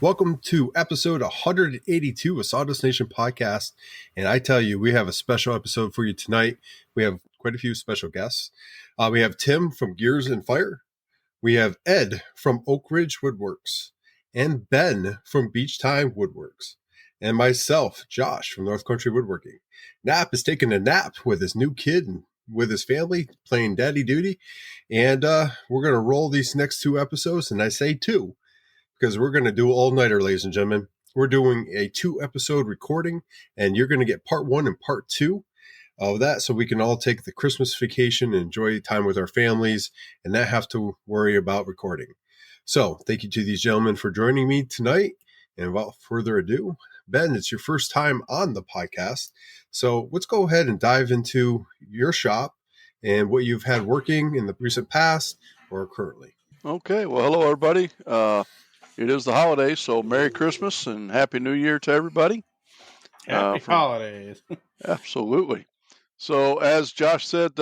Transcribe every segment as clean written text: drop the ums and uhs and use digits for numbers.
Welcome to episode 182 of Sawdust Nation Podcast. And I tell you, we have a special episode for you tonight. We have quite a few special guests. We have Tim from Gears and Fire. We have Ed from Oak Ridge Woodworks. And Ben from Beach Time Woodworks. And myself, Josh from North Country Woodworking. Nap is taking a nap with his new kid and with his family, playing daddy duty. And we're going to roll these next two episodes. And I say two, because we're going to do all-nighter, ladies and gentlemen. We're doing a 2-episode recording, and you're going to get part 1 and part 2 of that, so we can all take the Christmas vacation and enjoy time with our families and not have to worry about recording. So thank you to these gentlemen for joining me tonight. And without further ado, Ben, it's your first time on the podcast. So let's go ahead and dive into your shop and what you've had working in the recent past or currently. Okay. Well, hello, everybody. It is the holidays, so Merry Christmas and Happy New Year to everybody. Happy holidays. Absolutely. So as Josh said,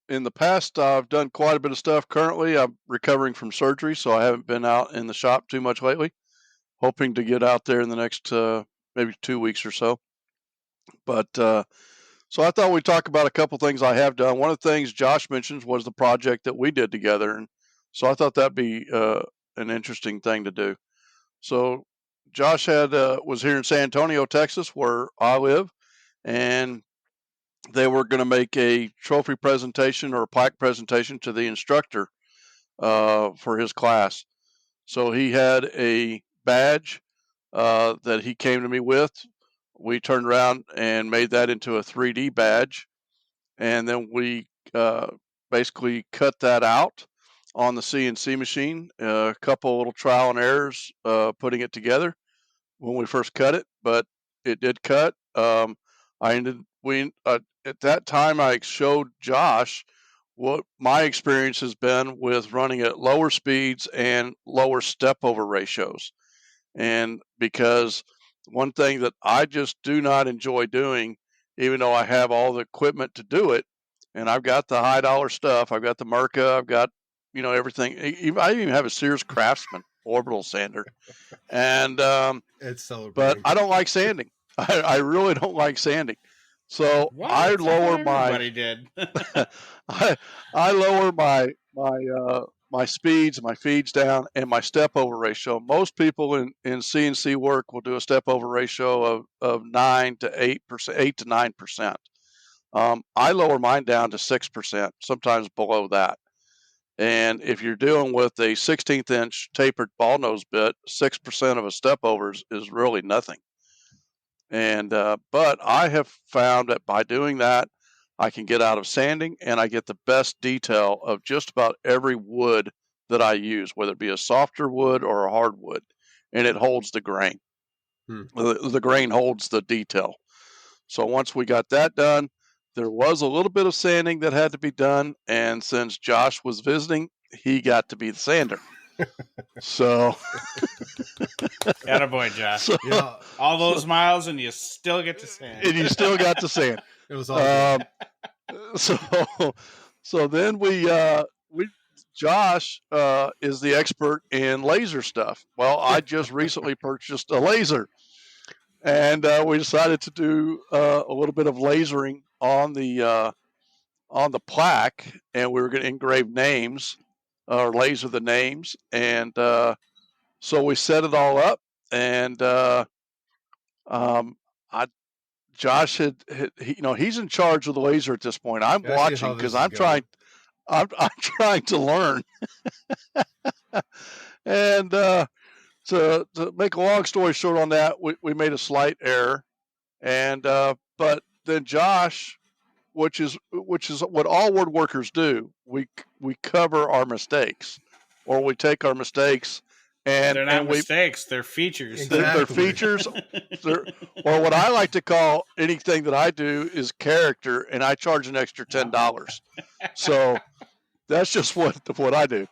in the past, I've done quite a bit of stuff. Currently, I'm recovering from surgery, so I haven't been out in the shop too much lately. Hoping to get out there in the next maybe 2 weeks or so. But so I thought we'd talk about a couple things I have done. One of the things Josh mentions was the project that we did together, and so I thought that'd be an interesting thing to do. So Josh was here in San Antonio, Texas, where I live, and they were going to make a trophy presentation or a plaque presentation to the instructor for his class. So he had a badge that he came to me with. We turned around and made that into a 3D badge, and then we basically cut that out on the CNC machine. A couple little trial and errors putting it together when we first cut it, but it did cut. At that time I showed Josh what my experience has been with running at lower speeds and lower step over ratios. And because one thing that I just do not enjoy doing, even though I have all the equipment to do it, and I've got the high dollar stuff, I've got the Merca, I've got, everything. I even have a Sears Craftsman orbital sander. And, but I don't like sanding. I really don't like sanding. So What? I lower Everybody did. I lower my speeds, my feeds down, and my step over ratio. Most people in CNC work will do a step over ratio of 9 to 8%, 8 to 9%. I lower mine down to 6%, sometimes below that. And if you're dealing with a 16th inch tapered ball nose bit, 6% of a step over is really nothing. And but I have found that by doing that, I can get out of sanding and I get the best detail of just about every wood that I use, whether it be a softer wood or a hardwood, and it holds the grain. The grain holds the detail. So once we got that done, there was a little bit of sanding that had to be done, and since Josh was visiting, he got to be the sander. So, Attaboy, Josh. So, yeah. All those miles, and you still get to sand. And you still got to sand. It was all good. So then Josh is the expert in laser stuff. Well, I just recently purchased a laser, and we decided to do a little bit of lasering on the plaque, and we were going to engrave names or laser the names, and so we set it all up, and Josh he's in charge of the laser at this point. I'm watching because I'm trying to learn. And to make a long story short on that, we made a slight error, and but then Josh, which is what all woodworkers do, we cover our mistakes, or we take our mistakes. And they're not mistakes; they're features. Exactly. They're features, or what I like to call anything that I do is character, and I charge an extra $10. So that's just what I do.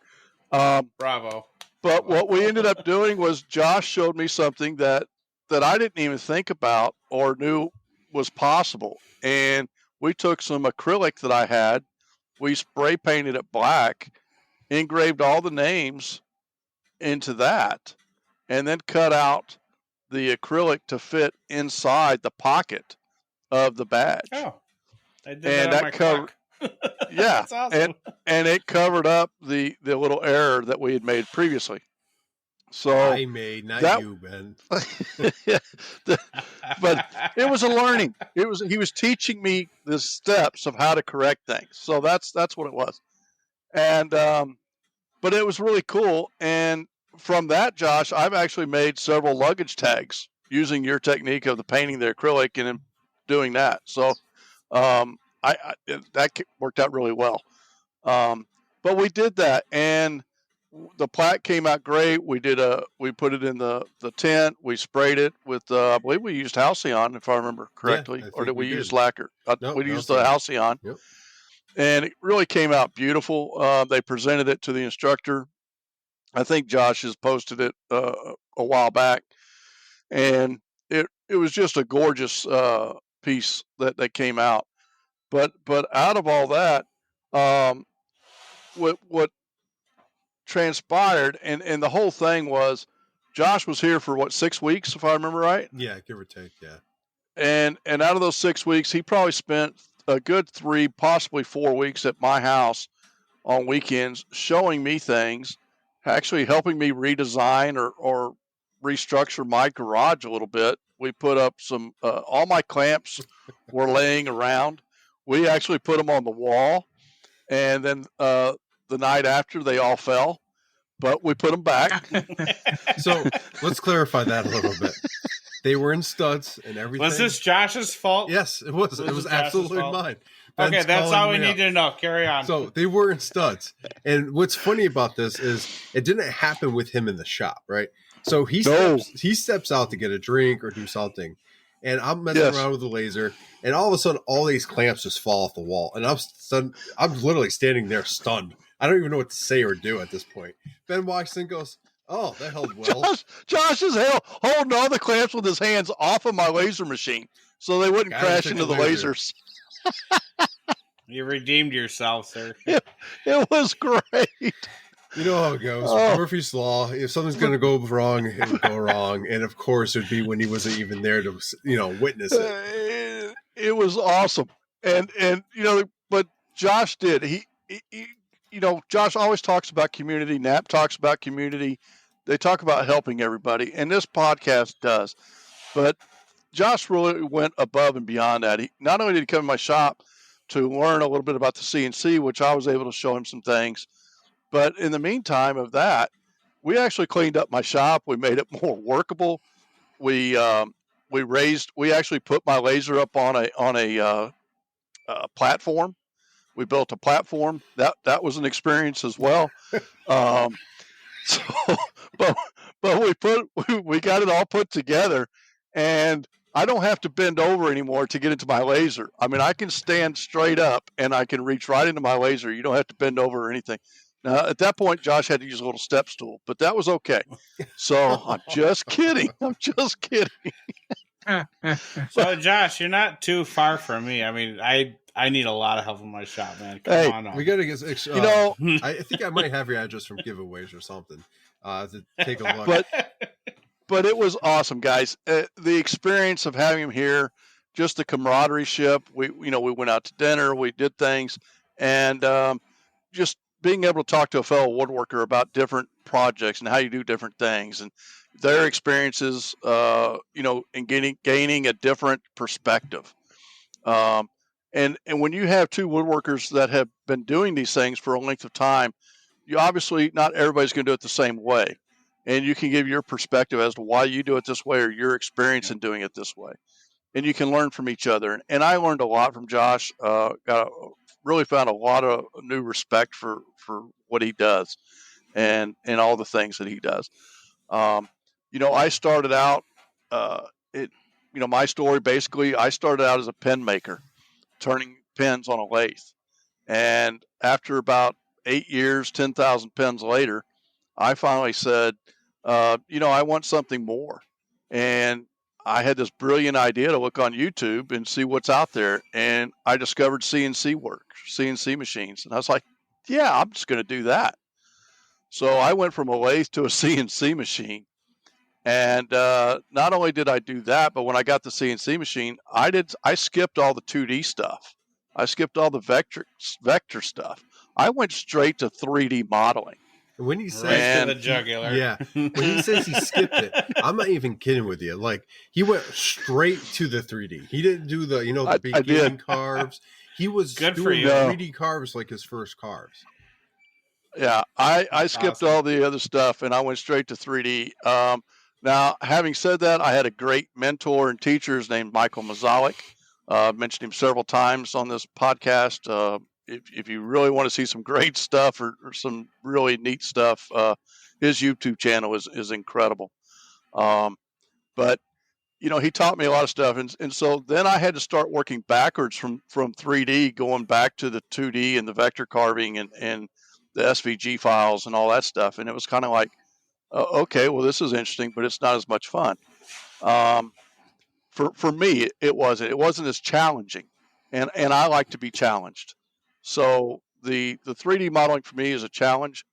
Bravo. But what we ended up doing was Josh showed me something that I didn't even think about or knew was possible, and we took some acrylic that I had, we spray painted it black, engraved all the names into that, and then cut out the acrylic to fit inside the pocket of the badge. Oh, I did And that on that my covered, truck. yeah, That's awesome. and it covered up the little error that we had made previously. So I made, not that, you, Ben. but it was a learning. He was teaching me the steps of how to correct things. So that's what it was. And but it was really cool. And from that, Josh, I've actually made several luggage tags using your technique of the painting the acrylic and then doing that. So that worked out really well. But we did that, and the plaque came out great. We put it in the tent. We sprayed it with I believe we used Halcyon, if I remember correctly, I or think did we we use did. lacquer? No, We used the Halcyon. Yep. And it really came out beautiful. They presented it to the instructor. I think Josh has posted it a while back, and it was just a gorgeous piece that came out. But out of all that, what transpired, and the whole thing was, Josh was here for what, 6 weeks, if I remember right? Yeah, give or take, yeah. And out of those 6 weeks, he probably spent a good 3, possibly 4 weeks at my house on weekends, showing me things, actually helping me redesign or restructure my garage a little bit. We put up some, all my clamps were laying around. We actually put them on the wall, and then the night after they all fell, but we put them back. So let's clarify that a little bit. They were in studs and everything. Was this Josh's fault? Yes, it was. It was absolutely mine. Okay, Ben's that's all we calling me need to know. Carry on. So they were in studs. And what's funny about this is it didn't happen with him in the shop, right? So he steps out to get a drink or do something. And I'm messing around with the laser, and all of a sudden all these clamps just fall off the wall. And I'm literally standing there stunned. I don't even know what to say or do at this point. Ben walks in and goes, "Oh, that held well." Josh is holding all the clamps with his hands off of my laser machine so they wouldn't crash into the lasers. You redeemed yourself, sir. It was great. You know how it goes. Murphy's Law. If something's going to go wrong, it would go wrong. And of course, it'd be when he wasn't even there to, witness it. It was awesome. And but Josh did. He Josh always talks about community. Knapp talks about community. They talk about helping everybody. And this podcast does. But Josh really went above and beyond that. He not only did he come to my shop to learn a little bit about the CNC, which I was able to show him some things, but in the meantime of that, we actually cleaned up my shop. We made it more workable. We actually put my laser up on a platform. We built a platform. That was an experience as well. But we got it all put together, and I don't have to bend over anymore to get into my laser. I mean, I can stand straight up and I can reach right into my laser. You don't have to bend over or anything. Now, at that point, Josh had to use a little step stool, but that was okay. So I'm just kidding. So, Josh, you're not too far from me. I mean, I need a lot of help in my shop, man. Come on. We got to get, I think I might have your address from giveaways or something to take a look. But it was awesome, guys. The experience of having him here, just the camaraderie ship. We went out to dinner, we did things, and just being able to talk to a fellow woodworker about different projects and how you do different things and their experiences, and gaining a different perspective. And when you have two woodworkers that have been doing these things for a length of time, you obviously not everybody's going to do it the same way. And you can give your perspective as to why you do it this way or your experience in doing it this way. And you can learn from each other. And I learned a lot from Josh. Really found a lot of new respect for what he does and all the things that he does. I started out, my story, basically, I started out as a pen maker, turning pens on a lathe. And after about 8 years, 10,000 pens later, I finally said, I want something more. And I had this brilliant idea to look on YouTube and see what's out there. And I discovered CNC machines. And I was like, yeah, I'm just going to do that. So I went from a lathe to a CNC machine. And not only did I do that, but when I got the CNC machine, I skipped all the 2D stuff. I skipped all the vector stuff. I went straight to 3D modeling. When he says right to the jugular. Yeah. When he says he skipped it, I'm not even kidding with you. Like, he went straight to the 3D. He didn't do the, the beginning carves. He was Good for doing you. 3D carves like his first carves. Yeah, I skipped awesome. all the other stuff and I went straight to 3D. Now, having said that, I had a great mentor and teacher named Michael Mazalik. Mentioned him several times on this podcast. If you really want to see some great stuff or some really neat stuff, his YouTube channel is incredible. But he taught me a lot of stuff, and so then I had to start working backwards from 3D, going back to the 2D and the vector carving and the SVG files and all that stuff. And it was kind of like, okay, well, this is interesting, but it's not as much fun. For me, it wasn't as challenging, and I like to be challenged. So the 3D modeling for me is a challenge.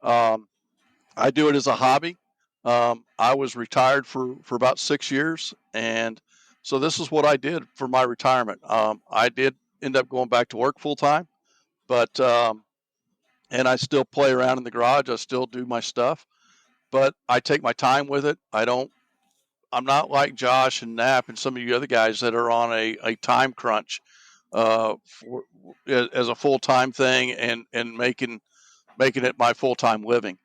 I do it as a hobby. I was retired for about 6 years, and so this is what I did for my retirement. I did end up going back to work full time, but and I still play around in the garage. I still do my stuff, but I take my time with it. I'm not like Josh and Knapp and some of you other guys that are on a time crunch as a full time thing and making it my full time living.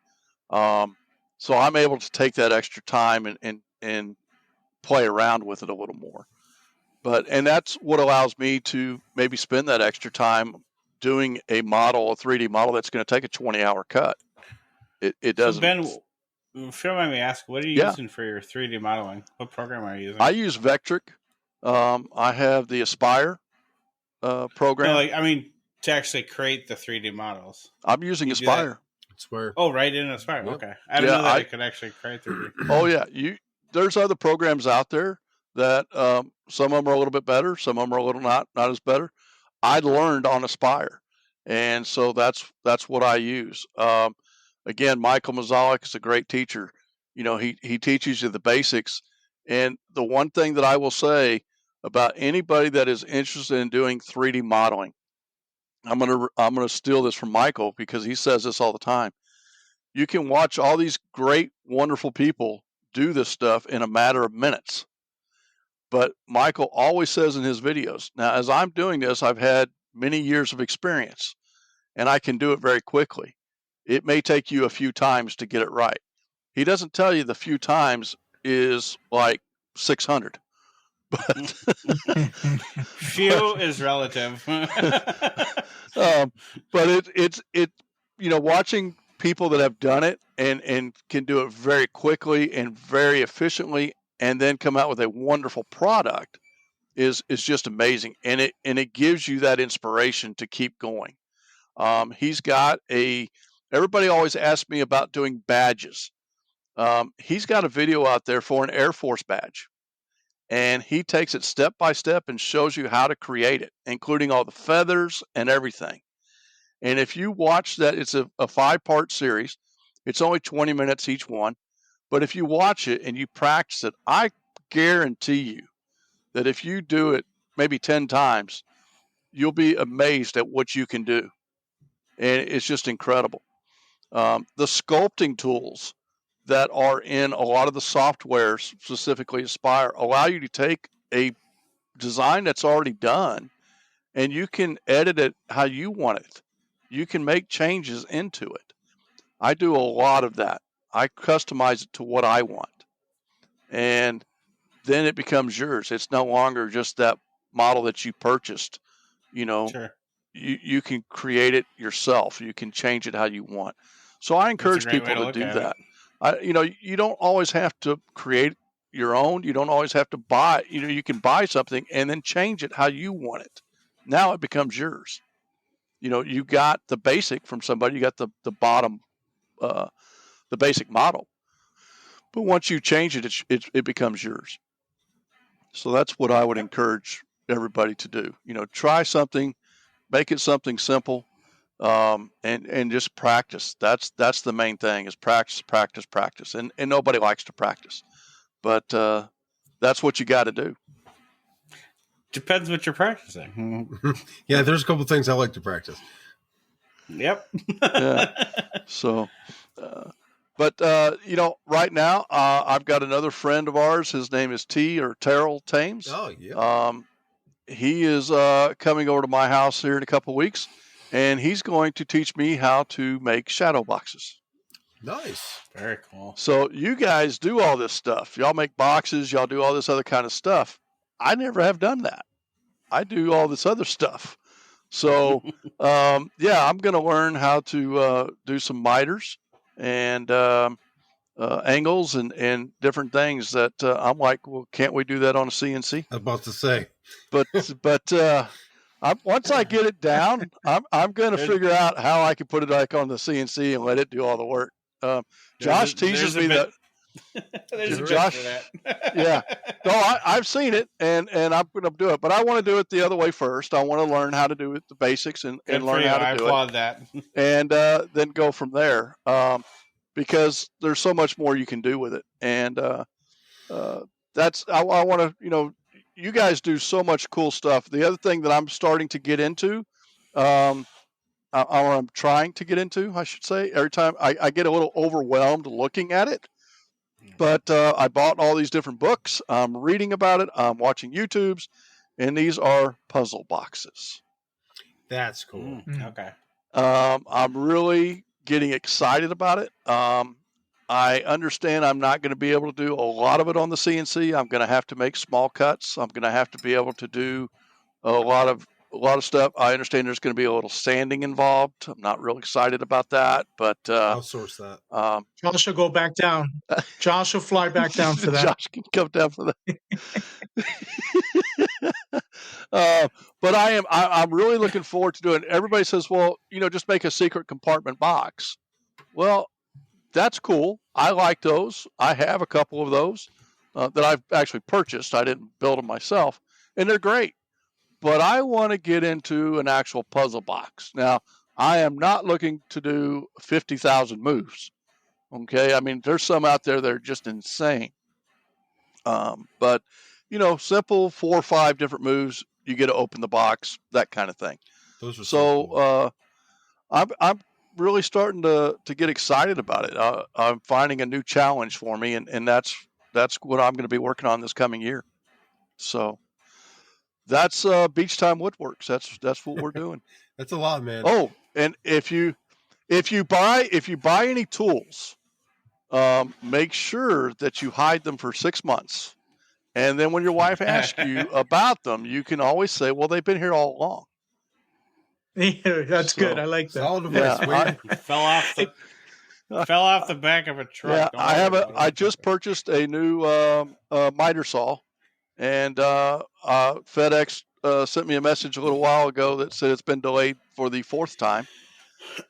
So I'm able to take that extra time and play around with it a little more. And that's what allows me to maybe spend that extra time doing a 3D model that's going to take a 20-hour cut. It doesn't. So Ben, if you don't mind me asking, what are you using for your 3D modeling? What program are you using? I use Vectric. I have the Aspire program. No, to actually create the 3D models. I'm using Aspire. Aspire. Oh, right in Aspire. Yep. Okay. I didn't know that it could actually create 3D. Oh, yeah. There's other programs out there that some of them are a little bit better. Some of them are a little not as better. I learned on Aspire, and so that's what I use. Again, Michael Mazalik is a great teacher. He teaches you the basics. And the one thing that I will say about anybody that is interested in doing 3D modeling, I'm gonna steal this from Michael because he says this all the time. You can watch all these great, wonderful people do this stuff in a matter of minutes. But Michael always says in his videos, now as I'm doing this, I've had many years of experience and I can do it very quickly. It may take you a few times to get it right. He doesn't tell you the few times is like 600. But few is relative. But it's watching people that have done it and can do it very quickly and very efficiently and then come out with a wonderful product is just amazing. And it gives you that inspiration to keep going. He's got everybody always asks me about doing badges. He's got a video out there for an Air Force badge. And he takes it step by step and shows you how to create it, including all the feathers and everything. And if you watch that, it's a 5-part series. It's only 20 minutes each one. But if you watch it and you practice it, I guarantee you that if you do it maybe 10 times, you'll be amazed at what you can do. And it's just incredible. The sculpting tools that are in a lot of the software, specifically Aspire, allow you to take a design that's already done and you can edit it how you want it. You can make changes into it. I do a lot of that. I customize it to what I want. And then it becomes yours. It's no longer just that model that you purchased. Sure. You can create it yourself. You can change it how you want. So I encourage people to do that. You don't always have to create your own. You don't always have to buy. You can buy something and then change it how you want it. Now it becomes yours. You got the basic from somebody. You got the bottom, the basic model. But once you change it, it becomes yours. So that's what I would encourage everybody to do. Try something, make it something simple. And just practice. That's the main thing is practice. And nobody likes to practice. but that's what you got to do. Depends what you're practicing. Yeah, there's a couple things I like to practice. Yep. Yeah. So, right now, I've got another friend of ours. His name is Terrell Thames. Oh, yeah. He is coming over to my house here in a couple of weeks, and he's going to teach me how to make shadow boxes. Nice. Very cool. So you guys do all this stuff. Y'all make boxes. Y'all do all this other kind of stuff. I never have done that. I do all this other stuff. So, I'm going to learn how to do some miters and angles and different things that I'm like, well, can't we do that on a CNC? I was about to say. But once I get it down, I'm going to figure out how I can put it like on the CNC and let it do all the work. Josh teases me that. There's a Josh, for that. Yeah. No, I've seen it, and I'm going to do it. But I want to do it the other way first. I want to learn how to do it, the basics, and learn how to do it. I applaud that. And then go from there, because there's so much more you can do with it. And that's I want to, you guys do so much cool stuff. The other thing that I'm starting to get into, or I'm trying to get into, I should say, every time I get a little overwhelmed looking at it. But I bought all these different books. I'm reading about it. I'm watching YouTubes, and these are puzzle boxes. That's cool. Okay. I'm really getting excited about it. I understand I'm not going to be able to do a lot of it on the CNC. I'm going to have to make small cuts. I'm going to have to be able to do a lot of stuff. I understand there's going to be a little sanding involved. I'm not real excited about that, but I'll source that. Josh will go back down. Josh will fly back down for that. Josh can come down for that. But I'm really looking forward to doing it. Everybody says, well, just make a secret compartment box. Well, that's cool. I like those. I have a couple of those that I've actually purchased. I didn't build them myself, and they're great. But I want to get into an actual puzzle box. Now, I am not looking to do 50,000 moves. Okay, I mean, there's some out there that are just insane. But simple 4 or 5 different moves. You get to open the box, that kind of thing. Those are so cool. I'm really starting to get excited about it. I'm finding a new challenge for me, and that's what I'm going to be working on this coming year. So that's Beach Time Woodworks. That's what we're doing. That's a lot, man. Oh, and if you buy any tools, make sure that you hide them for 6 months, and then when your wife asks you about them, you can always say, "Well, they've been here all along." Yeah, that's good. I like that. Solid advice. Yeah, fell off the back of a truck. Yeah, I just purchased a new miter saw, and FedEx sent me a message a little while ago that said it's been delayed for the 4th time.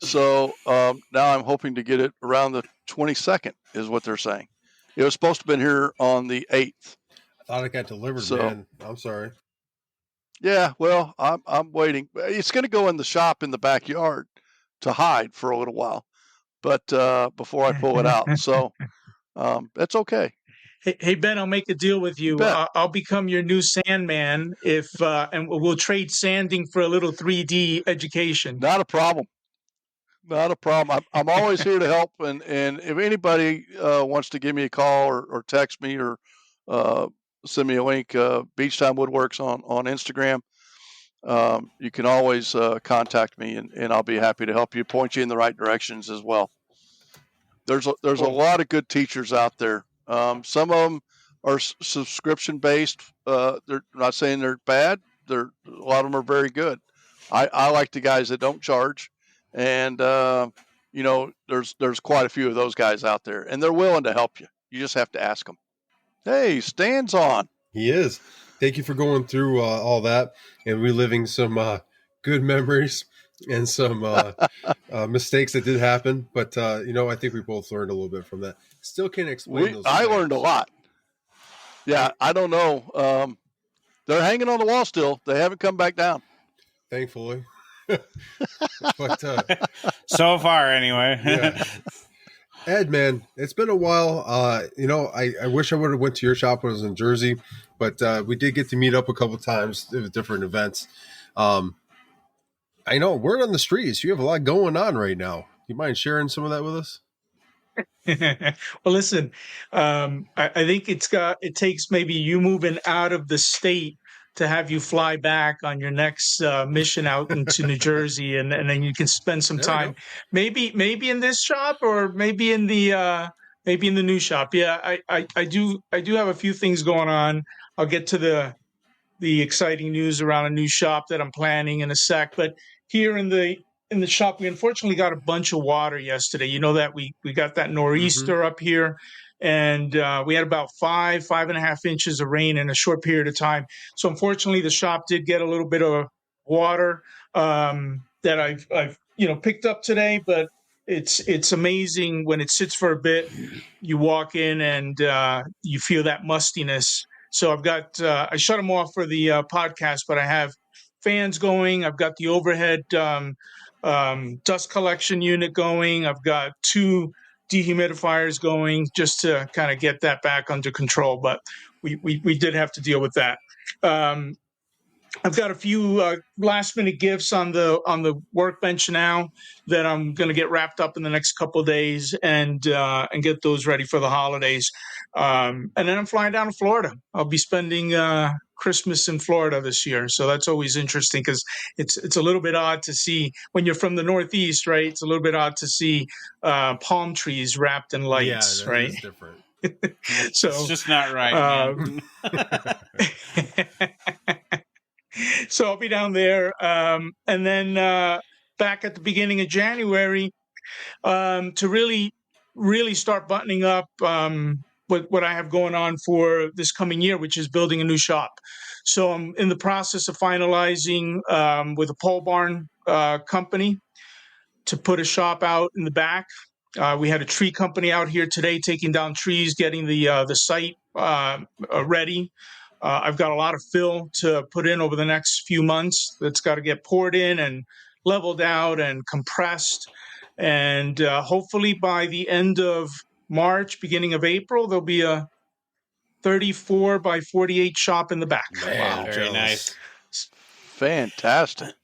So now I'm hoping to get it around the 22nd, is what they're saying. It was supposed to have been here on the 8th. I thought it got delivered, man. I'm sorry. Yeah, well, I'm waiting. It's going to go in the shop in the backyard to hide for a little while, but before I pull it out. So that's okay. Hey Ben, I'll make a deal with you. I'll become your new Sandman and we'll trade sanding for a little 3D education. Not a problem. Not a problem. I'm always here to help, and if anybody wants to give me a call or text me or send me a link, Beach Time Woodworks on Instagram, you can always contact me, and I'll be happy to help you, point you in the right directions as well. There's a lot of good teachers out there. Some of them are subscription based. They're not saying they're bad. A lot of them are very good. I like the guys that don't charge, and there's quite a few of those guys out there, and they're willing to help you. You just have to ask them. Hey, Stan's on. He is. Thank you for going through all that and reliving some good memories and some mistakes that did happen. But, I think we both learned a little bit from that. Still can't explain those. I learned a lot. Yeah, I don't know. They're hanging on the wall still. They haven't come back down. Thankfully. But so far, anyway. Yeah. Ed, man, it's been a while. I wish I would have went to your shop when I was in Jersey, but we did get to meet up a couple times at different events. Um, I know, word on the streets, you have a lot going on right now. You mind sharing some of that with us? Well, listen, I think it takes maybe you moving out of the state to have you fly back on your next mission out into New Jersey, and then you can spend some There we time, go. maybe in this shop or maybe in the new shop. Yeah, I do have a few things going on. I'll get to the exciting news around a new shop that I'm planning in a sec. But here in the shop, we unfortunately got a bunch of water yesterday. You know that we got that Mm-hmm. nor'easter up here, and we had about 5.5 inches of rain in a short period of time. So unfortunately, the shop did get a little bit of water that I've picked up today. But it's amazing when it sits for a bit. You walk in and you feel that mustiness. So I shut them off for the podcast, but I have fans going. I've got the overhead dust collection unit going. I've got 2 dehumidifiers going just to kind of get that back under control. But we did have to deal with that. I've got a few last minute gifts on the workbench now that I'm going to get wrapped up in the next couple of days and get those ready for the holidays. And then I'm flying down to Florida. I'll be spending Christmas in Florida this year, so that's always interesting because it's a little bit odd to see when you're from the Northeast, right? It's a little bit odd to see palm trees wrapped in Yeah, lights, that right? is different. So It's just not right, man. so I'll be down there, and then back at the beginning of January to really start buttoning up what I have going on for this coming year, which is building a new shop. So I'm in the process of finalizing with a pole barn company to put a shop out in the back. We had a tree company out here today taking down trees, getting the site ready. I've got a lot of fill to put in over the next few months that's got to get poured in and leveled out and compressed. And hopefully by the end of March, beginning of April, there'll be a 34 by 48 shop in the back. Man, Wow. I'm Very jealous. nice. Fantastic.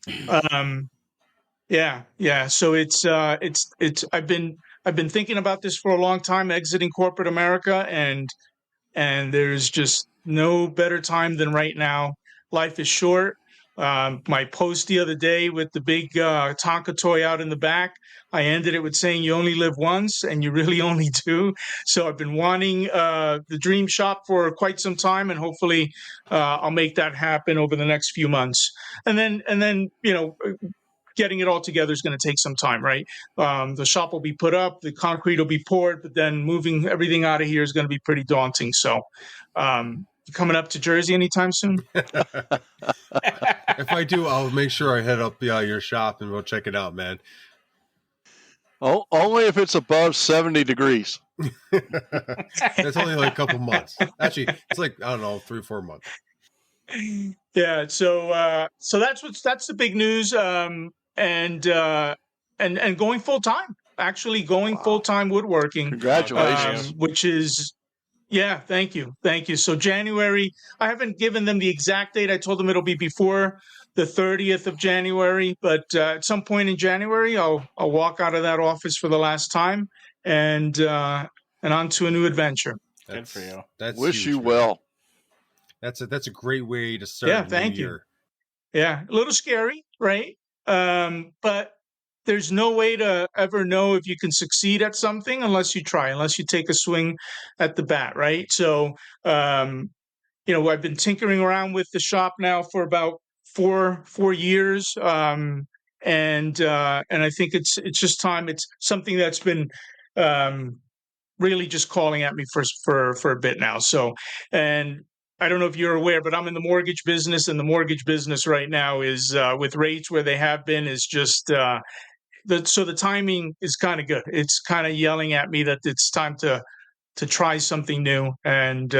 Yeah. So it's I've been thinking about this for a long time, exiting corporate America, and there's just no better time than right now. Life is short. My post the other day with the big Tonka toy out in the back, I ended it with saying you only live once, and you really only do. So I've been wanting the dream shop for quite some time, and hopefully I'll make that happen over the next few months. And then getting it all together is going to take some time, right? The shop will be put up, the concrete will be poured, but then moving everything out of here is going to be pretty daunting. So, coming up to Jersey anytime soon? If I do, I'll make sure I head up your shop and we'll check it out, man. Oh, only if it's above 70 degrees. That's only like a couple months. Actually, it's like, I don't know, 3 or 4 months. Yeah. So that's the big news. And going full time, actually going Wow. full time woodworking, Congratulations. which is yeah, thank you. Thank you. So January, I haven't given them the exact date. I told them it'll be before the 30th of January, but at some point in January, I'll walk out of that office for the last time and on to a new adventure. Good for you. That's Wish huge, you man. well. That's a great way to start Yeah, a new thank you. year. Yeah, a little scary, right? But there's no way to ever know if you can succeed at something unless you try, unless you take a swing at the bat, right? So, I've been tinkering around with the shop now for about four years, and I think it's just time. It's something that's been really just calling at me for a bit now. So, and I don't know if you're aware, but I'm in the mortgage business, and the mortgage business right now is with rates where they have been is just so the timing is kind of good. It's kind of yelling at me that it's time to try something new, and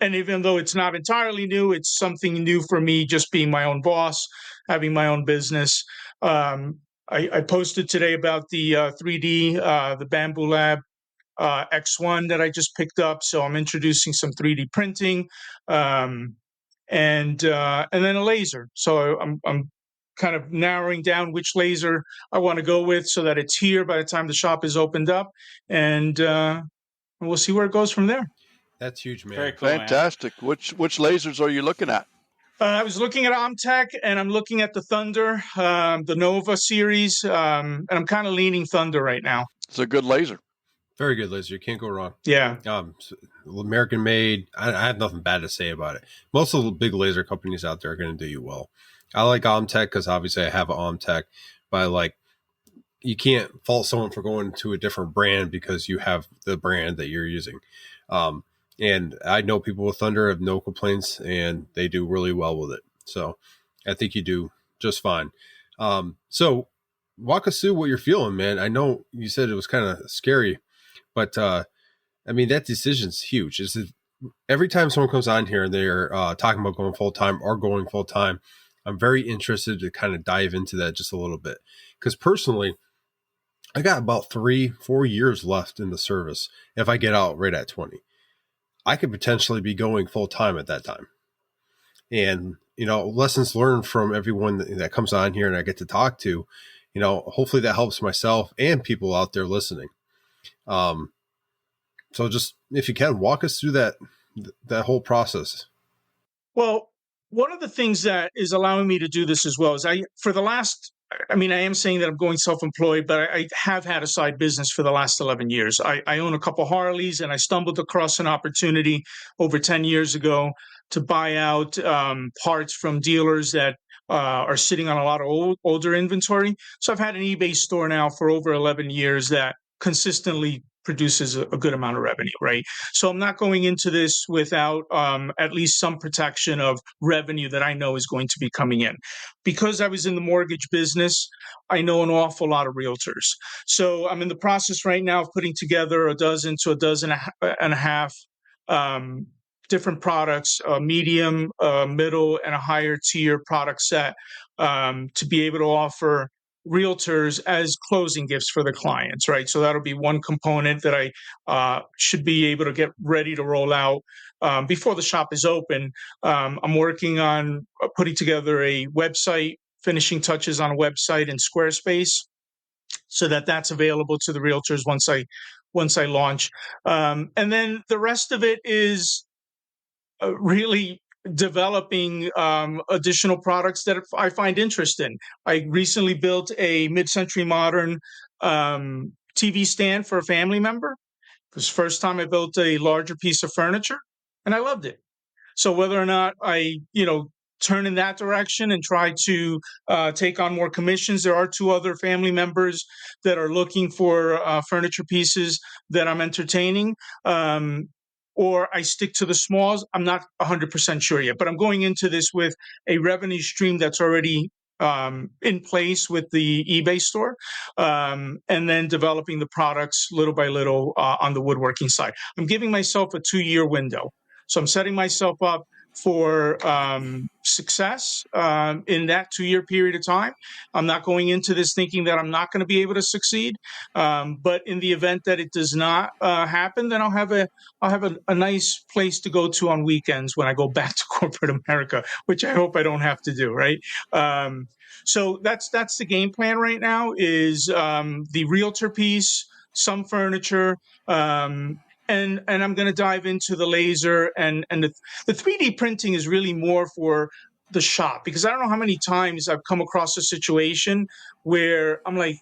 even though it's not entirely new, it's something new for me, just being my own boss, having my own business. I posted today about the 3D, the Bamboo Lab X1 that I just picked up. So I'm introducing some 3D printing, and then a laser. So I'm kind of narrowing down which laser I want to go with so that it's here by the time the shop is opened up, and we'll see where it goes from there. That's huge, man. Very cool, man. Fantastic. Which lasers are you looking at? I was looking at OMTech, and I'm looking at the Thunder, the Nova series, and I'm kind of leaning Thunder right now. It's a good laser. Very good laser. You can't go wrong. Yeah. American made. I have nothing bad to say about it. Most of the big laser companies out there are going to do you well. I like OMTech because obviously I have an OMTech, but you can't fault someone for going to a different brand because you have the brand that you're using. And I know people with Thunder have no complaints, and they do really well with it. So I think you do just fine. So walk us through what you're feeling, man. I know you said it was kind of scary, but that decision's huge. Every time someone comes on here and they're talking about going full-time or going full-time, I'm very interested to kind of dive into that just a little bit. Because personally, I got about 3-4 years left in the service if I get out right at 20. I could potentially be going full-time at that time. And, lessons learned from everyone that comes on here and I get to talk to, hopefully that helps myself and people out there listening. So just, if you can, walk us through that whole process. Well, one of the things that is allowing me to do this as well is I am saying that I'm going self-employed, but I have had a side business for the last 11 years. I own a couple Harleys, and I stumbled across an opportunity over 10 years ago to buy out parts from dealers that are sitting on a lot of older inventory. So I've had an eBay store now for over 11 years that consistently produces a good amount of revenue, right? So I'm not going into this without at least some protection of revenue that I know is going to be coming in. Because I was in the mortgage business, I know an awful lot of realtors. So I'm in the process right now of putting together a dozen to a dozen and a half different products, a medium, middle, and a higher tier product set to be able to offer realtors as closing gifts for the clients, right? So that'll be one component that I should be able to get ready to roll out before the shop is open. I'm working on putting together a website, finishing touches on a website in Squarespace, so that's available to the realtors once I launch. And then the rest of it is really developing additional products that I find interest in. I recently built a mid-century modern TV stand for a family member. It was the first time I built a larger piece of furniture, and I loved it. So whether or not I, turn in that direction and try to take on more commissions, there are 2 other family members that are looking for furniture pieces that I'm entertaining. Or I stick to the smalls. I'm not 100% sure yet, but I'm going into this with a revenue stream that's already in place with the eBay store, and then developing the products little by little on the woodworking side. I'm giving myself a 2-year window. So I'm setting myself up for success in that 2-year period of time. I'm not going into this thinking that I'm not going to be able to succeed. But in the event that it does not happen, then I'll have a nice place to go to on weekends when I go back to corporate America, which I hope I don't have to do, right? So that's the game plan right now is the realtor piece, some furniture, and I'm going to dive into the laser and the 3D printing is really more for the shop, because I don't know how many times I've come across a situation where I'm like,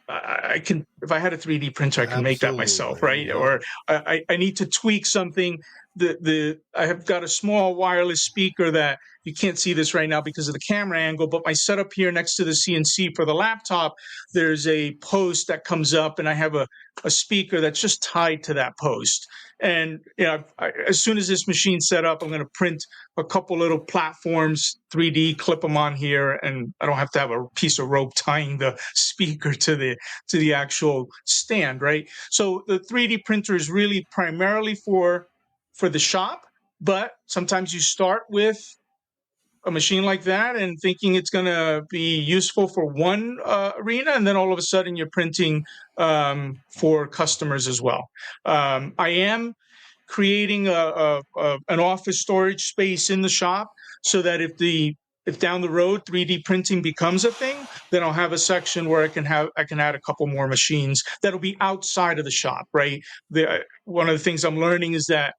I can, if I had a 3D printer, I can make that myself, right? Yeah. Or I need to tweak something. I have got a small wireless speaker that you can't see this right now because of the camera angle, but my setup here next to the CNC for the laptop, there's a post that comes up and I have a speaker that's just tied to that post. And as soon as this machine's set up, I'm going to print a couple little platforms, 3D, clip them on here, and I don't have to have a piece of rope tying the speaker to the actual stand, right? So the 3D printer is really primarily for the shop, but sometimes you start with a machine like that and thinking it's going to be useful for one arena, and then all of a sudden you're printing for customers as well. I am creating an office storage space in the shop so that if down the road 3D printing becomes a thing, then I'll have a section where I can add a couple more machines that'll be outside of the shop, right? One of the things I'm learning is that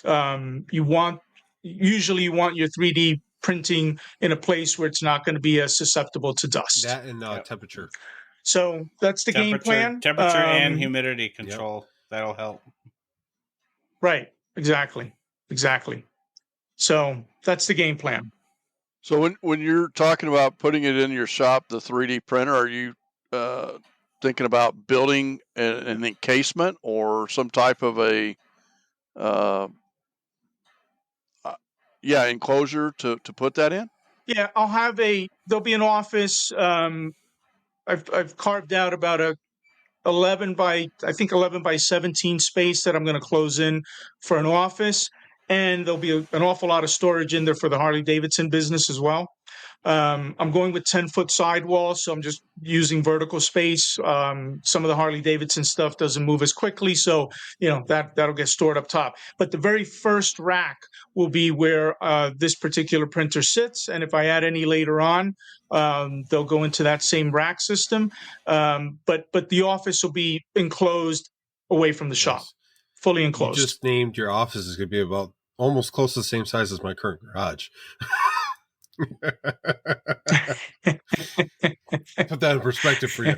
you want your 3D printing in a place where it's not going to be as susceptible to dust. That and temperature. So that's the game plan. Temperature and humidity control. That'll help. Right. Exactly. So that's the game plan. So when you're talking about putting it in your shop, the 3D printer, are you thinking about building an encasement or some type of a enclosure to put that in? Yeah, there'll be an office. I've carved out about a 11 by 17 space that I'm going to close in for an office. And there'll be an awful lot of storage in there for the Harley Davidson business as well. I'm going with 10-foot sidewalls, so I'm just using vertical space. Some of the Harley Davidson stuff doesn't move as quickly, so that'll get stored up top. But the very first rack will be where this particular printer sits, and if I add any later on, they'll go into that same rack system. But the office will be enclosed away from the shop, fully enclosed. You just named your office is going to be about almost close to the same size as my current garage. Put that in perspective for you.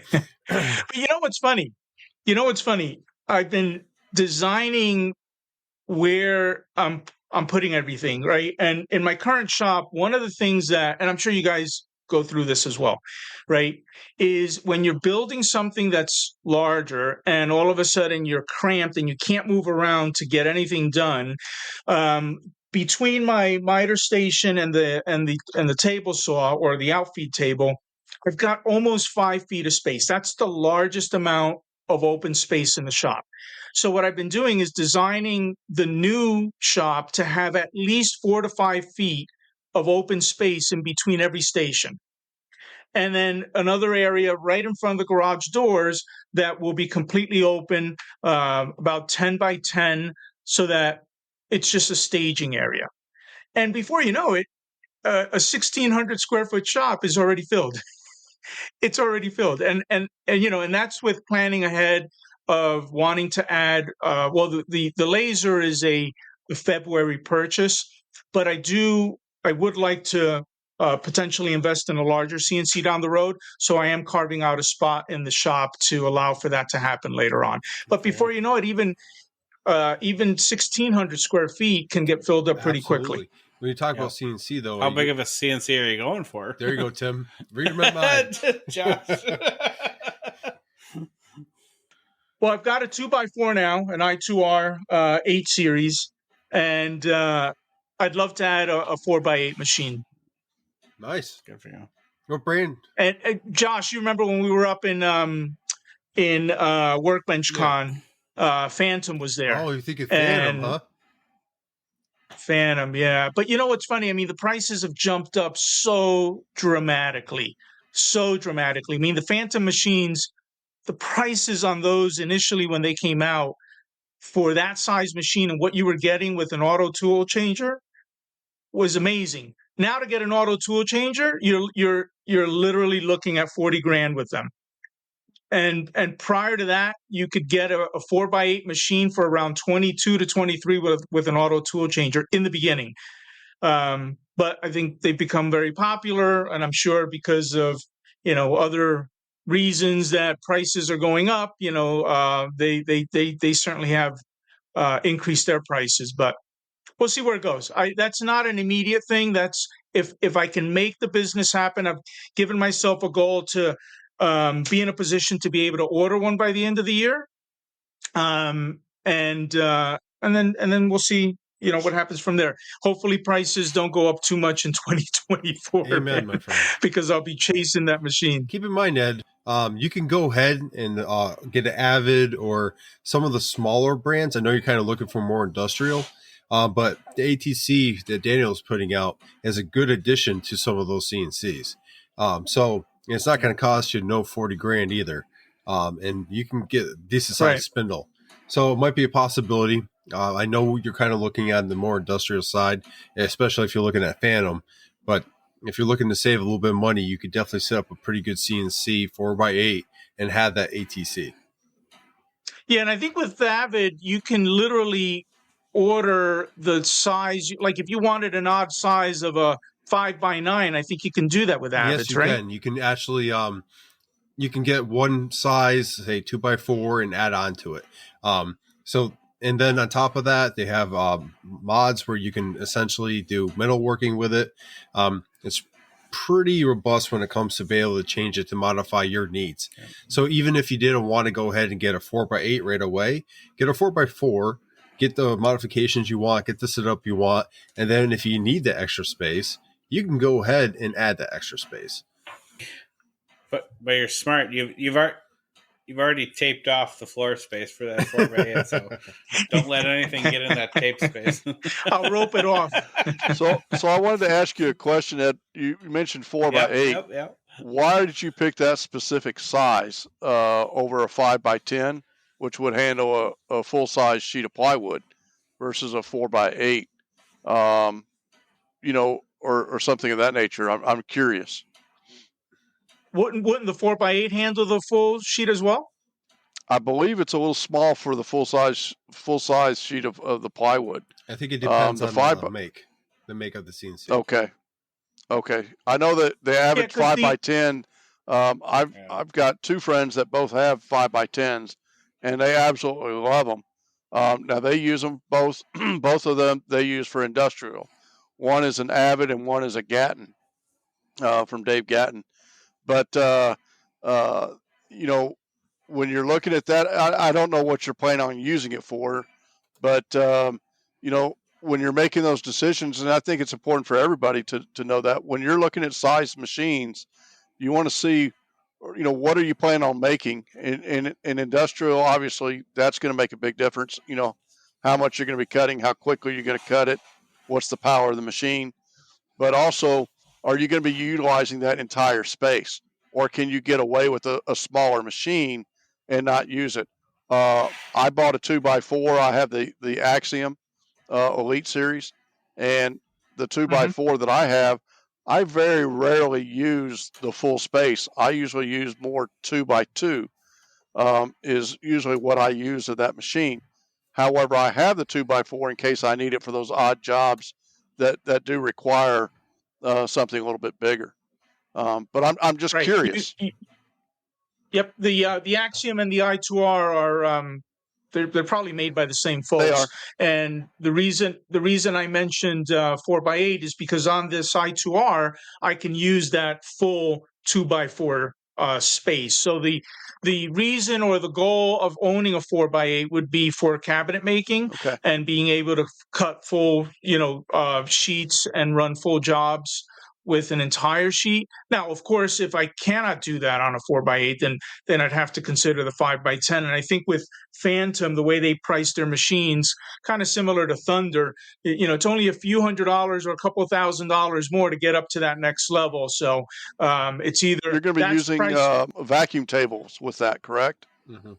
But you know what's funny? I've been designing where I'm putting everything, right? And in my current shop, one of the things that, and I'm sure you guys go through this as well, right, is when you're building something that's larger and all of a sudden you're cramped and you can't move around to get anything done. Between my miter station and the table saw or the outfeed table, I've got almost 5 feet of space. That's the largest amount of open space in the shop. So what I've been doing is designing the new shop to have at least 4 to 5 feet of open space in between every station. And then another area right in front of the garage doors that will be completely open, about 10 by 10, so that it's just a staging area. And before you know it, a 1,600 square foot shop is already filled. It's already filled. And that's with planning ahead of wanting to add, the laser is a February purchase, but I would like to potentially invest in a larger CNC down the road. So I am carving out a spot in the shop to allow for that to happen later on. But before you know it, even 1,600 square feet can get filled up pretty quickly. When you talk about CNC, though, how big of a CNC are you going for? There you go, Tim. Read my mind, Josh. Well, I've got a 2x4 now, an I2R 8 series, and I'd love to add a 4x8 machine. Nice, good for you. What brand? And Josh, you remember when we were up in Workbench Con? Phantom was there. Oh, you think of Phantom, huh? Phantom, yeah. But you know what's funny? I mean, the prices have jumped up so dramatically. I mean, the Phantom machines, the prices on those initially when they came out for that size machine and what you were getting with an auto tool changer was amazing. Now to get an auto tool changer, you're literally looking at 40 grand with them. And prior to that, you could get a 4x8 machine for around 22 to 23 with an auto tool changer in the beginning. But I think they've become very popular, and I'm sure because of other reasons that prices are going up. They certainly have increased their prices, but we'll see where it goes. That's not an immediate thing. That's if I can make the business happen. I've given myself a goal to be in a position to be able to order one by the end of the year, and then we'll see what happens from there. Hopefully prices don't go up too much in 2024. Amen, my friend. Because I'll be chasing that machine. Keep in mind, Ed, you can go ahead and get an Avid or some of the smaller brands. I know you're kind of looking for more industrial. But the ATC that Daniel's putting out is a good addition to some of those CNCs. So it's not going to cost you no 40 grand either. And you can get a decent sized spindle. So it might be a possibility. I know you're kind of looking at the more industrial side, especially if you're looking at Phantom. But if you're looking to save a little bit of money, you could definitely set up a pretty good CNC 4x8 and have that ATC. Yeah, and I think with Avid, you can literally order the size. Like if you wanted an odd size of a 5x9, I think you can do that with Avid. Yes, you right? can. You can actually you can get one size, say 2x4, and add on to it. And then on top of that, they have mods where you can essentially do metalworking with it. It's pretty robust when it comes to be able to change it to modify your needs. So even if you didn't want to go ahead and get a 4x8 right away, get a 4x4, get the modifications you want, get the setup you want, and then if you need the extra space, you can go ahead and add that extra space. But you're smart. You've already taped off the floor space for that 4x8, so don't let anything get in that tape space. I'll rope it off. So I wanted to ask you a question, Ed. You mentioned 4x8. Yep. Why did you pick that specific size over a 5x10, which would handle a full-size sheet of plywood, versus a 4x8? Or something of that nature. I'm curious. Wouldn't the 4x8 handle the full sheet as well? I believe it's a little small for the full size sheet of the plywood. I think it depends on the make of the CNC. Okay. I know that the Avid 5x10. I've got two friends that both have 5x10s, and they absolutely love them. Now they use them both. Both of them they use for industrial. One is an Avid and one is a Gatton, from Dave Gatton. But when you're looking at that, I don't know what you're planning on using it for, but when you're making those decisions, and I think it's important for everybody to know that when you're looking at size machines, you want to see, what are you planning on making in industrial? Obviously, that's going to make a big difference. How much you're going to be cutting, how quickly you're going to cut it, what's the power of the machine, but also, are you going to be utilizing that entire space, or can you get away with a smaller machine and not use it? I bought a 2x4. I have the Axiom Elite Series, and the 2x4 that I have, I very rarely use the full space. I usually use more 2x2 is usually what I use of that machine. However, I have the 2x4 in case I need it for those odd jobs that do require something a little bit bigger. But I'm just curious. Yep. The Axiom and the I2R are they're probably made by the same folks. They are. And the reason I mentioned 4x8 is because on this I2R I can use that full 2x4 space. So the reason or the goal of owning a 4x8 would be for cabinet making and being able to cut full sheets and run full jobs with an entire sheet. Now, of course, if I cannot do that on a 4x8, then I'd have to consider the 5x10. And I think with Phantom, the way they price their machines, kind of similar to Thunder, it's only a few $100s or a couple $1,000s more to get up to that next level. So it's either you're going to be using vacuum tables with that, correct? Mm-hmm.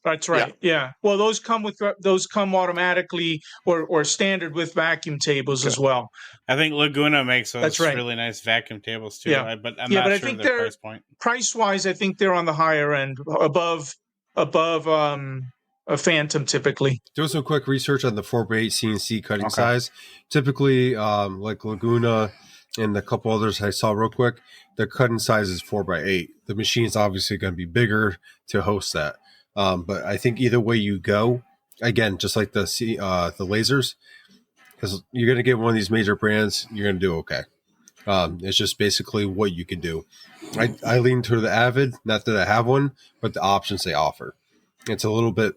That's right. Yeah. Well, those come automatically or standard with vacuum tables as well. I think Laguna makes those really nice vacuum tables too. Yeah. But I'm not sure their price point. Price wise, I think they're on the higher end, above a Phantom typically. Doing some quick research on the 4x8 CNC cutting size. Typically, like Laguna and a couple others I saw real quick, the cutting size is 4x8. The machine's obviously going to be bigger to host that. But I think either way you go, again, just like the lasers, because you're going to get one of these major brands, you're going to do okay. It's just basically what you can do. I lean toward the Avid, not that I have one, but the options they offer. It's a little bit,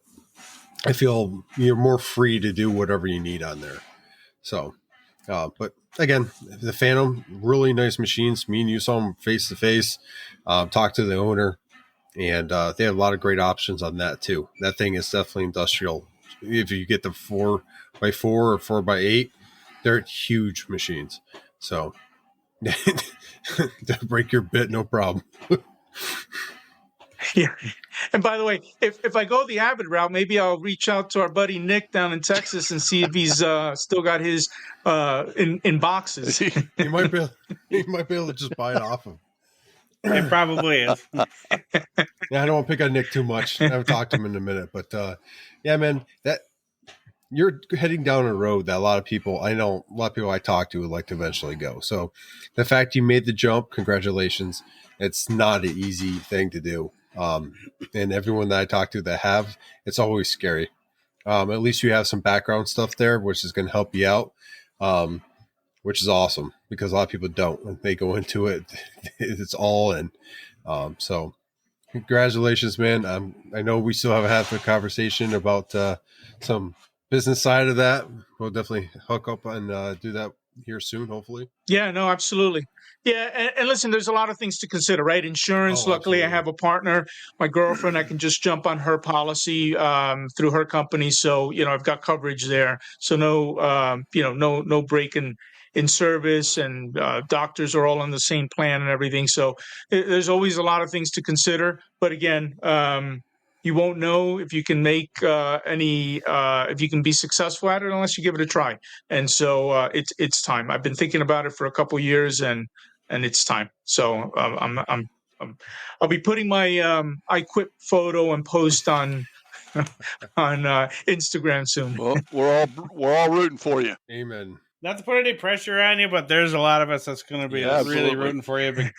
I feel you're more free to do whatever you need on there. So, but again, the Phantom, really nice machines. Me and you saw them face to face, talk to the owner. And they have a lot of great options on that too. That thing is definitely industrial if you get the 4x4 or 4x8, they're huge machines. So they'll break your bit, no problem. Yeah. And by the way, if I go the Avid route, maybe I'll reach out to our buddy Nick down in Texas and see if he's still got his in boxes. You might be able to just buy it off him. It probably is. Yeah, I don't want to pick on Nick too much. I haven't talked to him in a minute, but yeah, man, that you're heading down a road that a lot of people I talk to would like to eventually go. So the fact you made the jump, congratulations. It's not an easy thing to do. And everyone that I talk to that have, it's always scary. At least you have some background stuff there, which is going to help you out, which is awesome because a lot of people don't. When they go into it, it's all in. So congratulations, man. I know we still haven't had the conversation about some business side of that. We'll definitely hook up and do that here soon, hopefully. Yeah, no, absolutely. Yeah, and listen, there's a lot of things to consider, right? Insurance. Luckily, Absolutely. I have a partner, my girlfriend. I can just jump on her policy through her company, so I've got coverage there. So no break in service, and doctors are all on the same plan and everything. So there's always a lot of things to consider. But again, you won't know if you can make if you can be successful at it unless you give it a try. And so it's time. I've been thinking about it for a couple of years, and it's time. So I'll be putting my I quit photo and post on Instagram soon. Well, we're all rooting for you. Amen. Not to put any pressure on you, but there's a lot of us that's going to be Yeah, really absolutely. rooting for you.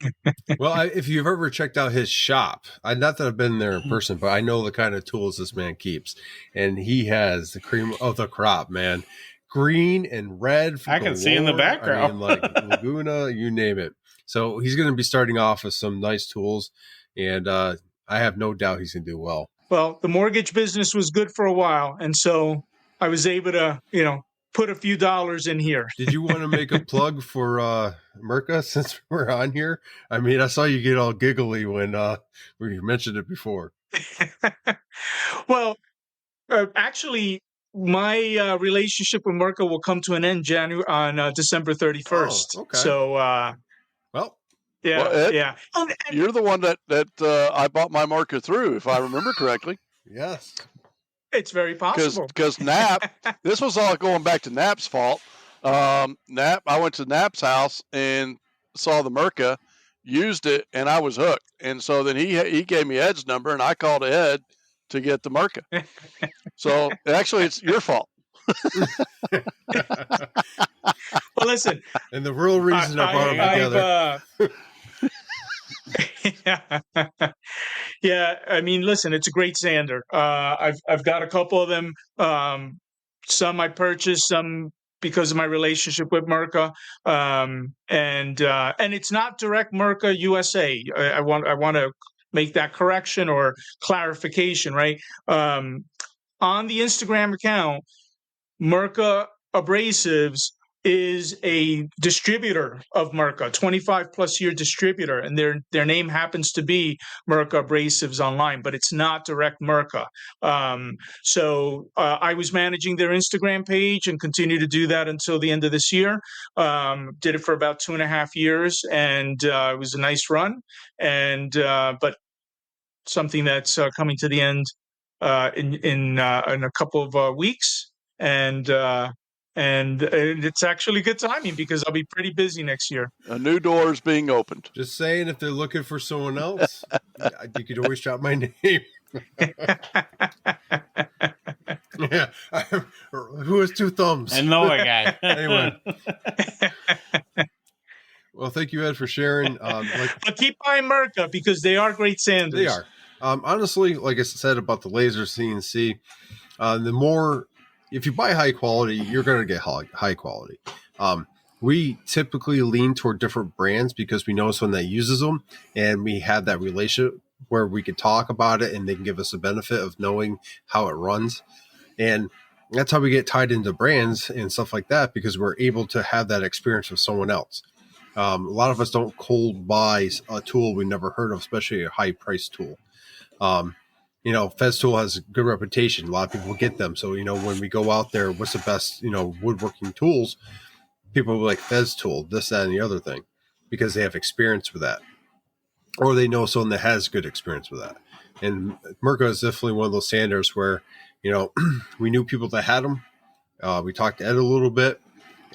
Well, if you've ever checked out his shop, not that I've been there in person, but I know the kind of tools this man keeps, and he has the cream of the crop, man. Green and red. I can see in the background. I mean, like Laguna, you name it. So he's going to be starting off with some nice tools, and I have no doubt he's going to do well. Well, the mortgage business was good for a while, and so I was able to, put a few dollars in here. Did you want to make a plug for Merca since we're on here? I mean, I saw you get all giggly when you mentioned it before. Well, actually, my relationship with Merca will come to an end on December 31st. Oh, okay. So, well, yeah, Well, Ed, yeah. You're the one that I bought my marker through, if I remember correctly. yes. It's very possible. Because Knapp, this was all going back to Knapp's fault. Knapp, I went to Knapp's house and saw the Merca, used it, and I was hooked. And so then he gave me Ed's number, and I called Ed to get the Merca. So actually, it's your fault. Well, listen. And the real reason I brought them together. Yeah, I mean, listen, it's a great sander. I've got a couple of them. Some I purchased, some because of my relationship with Merca, and it's not direct Merca USA. I want to make that correction or clarification, right? On the Instagram account, Merca Abrasives is a distributor of Merca, 25 plus year distributor, and their name happens to be Merca Abrasives Online, but it's not direct Merca. So I was managing their Instagram page and continue to do that until the end of this year. Did it for about 2.5 years, and it was a nice run. And but something that's coming to the end in a couple of weeks, and it's actually good timing because I'll be pretty busy next year. A new door is being opened. Just saying, if they're looking for someone else, you could always shout my name. Yeah. Who has two thumbs? I know a guy. Anyway. Well, thank you, Ed, for sharing. But keep buying Merca because they are great sanders. They are. Honestly, like I said about the laser CNC, the more, if you buy high quality, you're going to get high quality. We typically lean toward different brands because we know someone that uses them, and we have that relationship where we can talk about it and they can give us the benefit of knowing how it runs. And that's how we get tied into brands and stuff like that, because we're able to have that experience with someone else. A lot of us don't cold buy a tool we never heard of, especially a high price tool. Fez tool has a good reputation. A lot of people get them. So, when we go out there, what's the best, woodworking tools? People will like Fez tool, this, that, and the other thing, because they have experience with that. Or they know someone that has good experience with that. And Mirko is definitely one of those sanders where, we knew people that had them. We talked to Ed a little bit.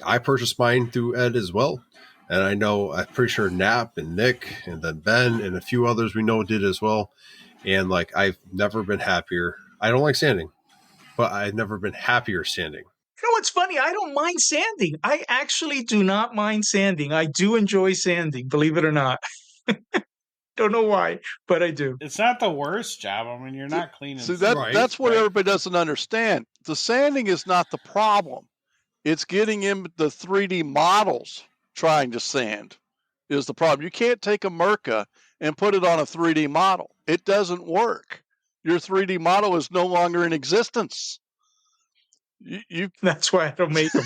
I purchased mine through Ed as well. And I'm pretty sure Nap and Nick and then Ben and a few others we know did as well. And I've never been happier. I don't like sanding, but I've never been happier sanding. You know what's funny? I don't mind sanding. I actually do not mind sanding. I do enjoy sanding, believe it or not. Don't know why, but I do. It's not the worst job. I mean, you're not cleaning. See, that's what everybody doesn't understand. The sanding is not the problem. It's getting in the 3D models trying to sand is the problem. You can't take a Mirka and put it on a 3D model. It doesn't work. Your 3D model is no longer in existence. That's why I don't make them.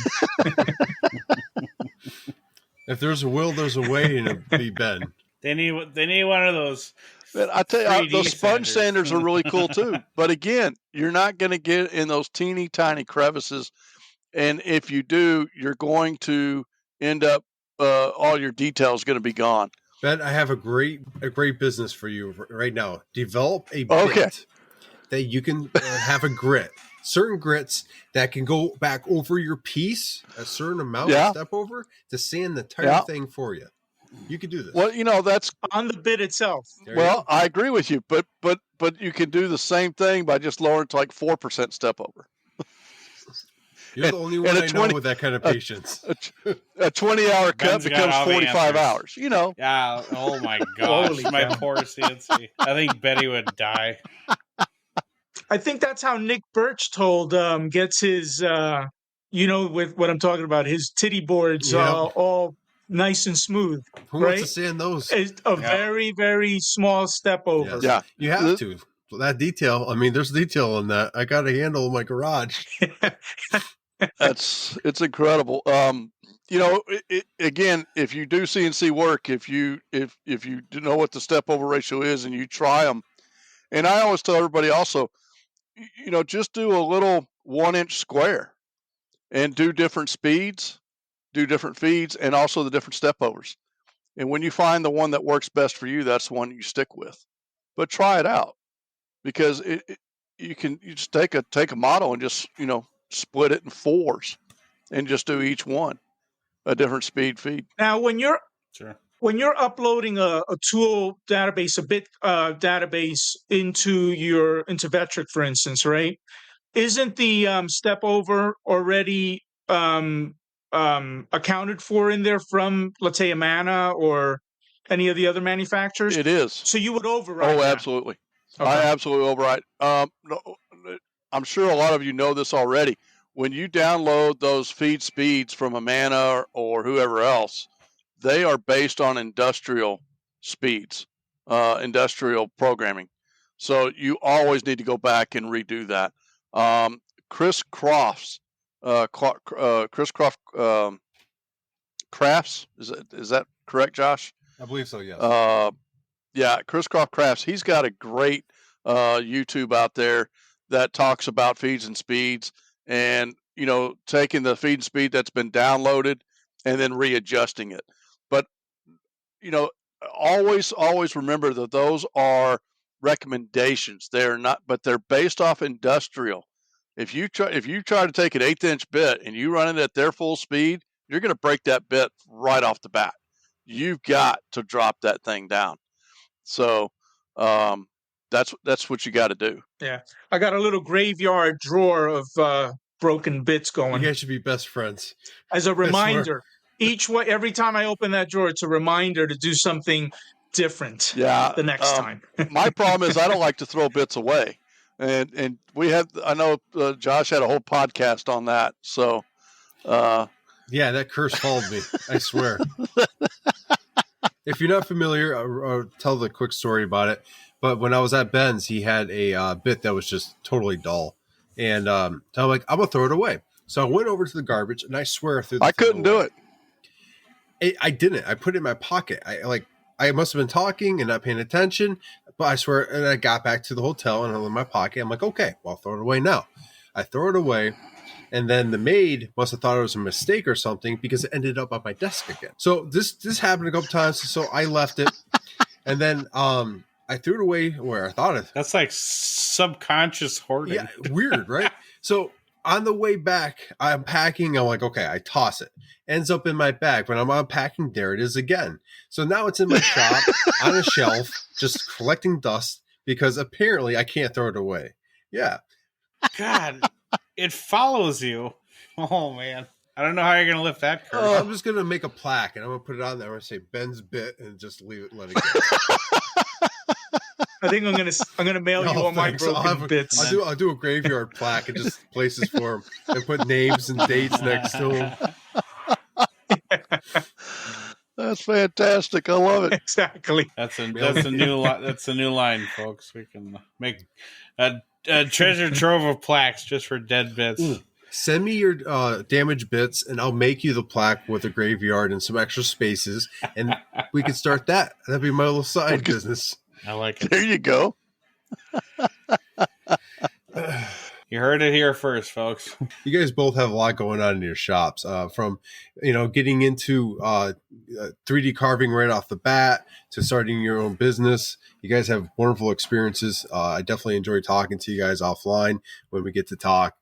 If there's a will, there's a way, and it'll be Ben. They need one of those. But I tell you, those sponge sanders are really cool too. But again, you're not going to get in those teeny tiny crevices, and if you do, you're going to end up all your details going to be gone. Ben, I have a great business for you right now. Develop a bit that you can have a grit. Certain grits that can go back over your piece a certain amount, step over, to sand the entire thing for you. You can do this. Well, that's on the bit itself. Well, I agree with you, but you can do the same thing by just lowering to 4% step over. You're the only one I know with that kind of patience. A 20-hour cut becomes 45 hours. Yeah. Oh my gosh, my poor CNC. I think Betty would die. I think that's how Nick Birch gets his, with what I'm talking about, his titty boards all nice and smooth. Who wants to sand those? It's a very, very small step over. Yes. Yeah, you have to. That detail. I mean, there's detail in that. I got a handle in my garage. It's incredible. Again, if you do CNC work, if you do know what the step over ratio is and you try them, and I always tell everybody also, just do a little 1-inch square and do different speeds, do different feeds, and also the different step overs. And when you find the one that works best for you, that's the one you stick with. But try it out, because you just take a model and just split it in 4s and just do each one a different speed feed. Now, when you're uploading a tool database, a bit database into Vectric, for instance, right? Isn't the step over already accounted for in there from, let's say, Amana or any of the other manufacturers? It is. So you would override. Oh, absolutely. Okay. I absolutely override. I'm sure a lot of you know this already. When you download those feed speeds from Amana or whoever else, they are based on industrial speeds, industrial programming. So you always need to go back and redo that. Chris Croft Crafts, is that correct, Josh? I believe so, yes. Chris Croft Crafts. He's got a great YouTube out there that talks about feeds and speeds, and taking the feed and speed that's been downloaded and then readjusting it. But always remember that those are recommendations. They're not, but they're based off industrial. If you try to take an 1/8-inch bit and you run it at their full speed, you're going to break that bit right off the bat. You've got to drop that thing down. So that's what you got to do. Yeah, I got a little graveyard drawer of broken bits going. You guys should be best friends. As a reminder, every time I open that drawer, it's a reminder to do something different. The next time. My problem is I don't like to throw bits away, and I know Josh had a whole podcast on that. So yeah, that curse followed me. I swear. If you're not familiar, I'll tell the quick story about it. But when I was at Ben's, he had a bit that was just totally dull. And so I'm like, I'm going to throw it away. So I went over to the garbage, and I swear I couldn't do it. I didn't. I put it in my pocket. I must have been talking and not paying attention. I But I swear, and I got back to the hotel and I'm in my pocket. I'm like, okay, well, I'll throw it away now. I throw it away. And then the maid must have thought it was a mistake or something because it ended up on my desk again. So this happened a couple times. So I left it. And then I threw it away where I thought it. That's like subconscious hoarding. Yeah, weird, right? So on the way back, I'm packing. I'm like, okay, I toss it. Ends up in my bag. When I'm unpacking, there it is again. So now it's in my shop on a shelf, just collecting dust because apparently I can't throw it away. Yeah. God, it follows you. Oh, man. I don't know how you're going to lift that curse. I'm just going to make a plaque and I'm going to put it on there. I'm going to say Ben's bit and just leave it, let it go. I think I'm gonna mail you all my broken bits. I'll do a graveyard plaque and just places for them and put names and dates next to them. That's fantastic. I love it. Exactly. That's a new line, folks. We can make a treasure trove of plaques just for dead bits. Ooh. Send me your damaged bits, and I'll make you the plaque with a graveyard and some extra spaces, and we can start that. That'd be my little side business. I like it. There you go. You heard it here first, folks. You guys both have a lot going on in your shops, from getting into 3D carving right off the bat to starting your own business. You guys have wonderful experiences. I definitely enjoy talking to you guys offline when we get to talk.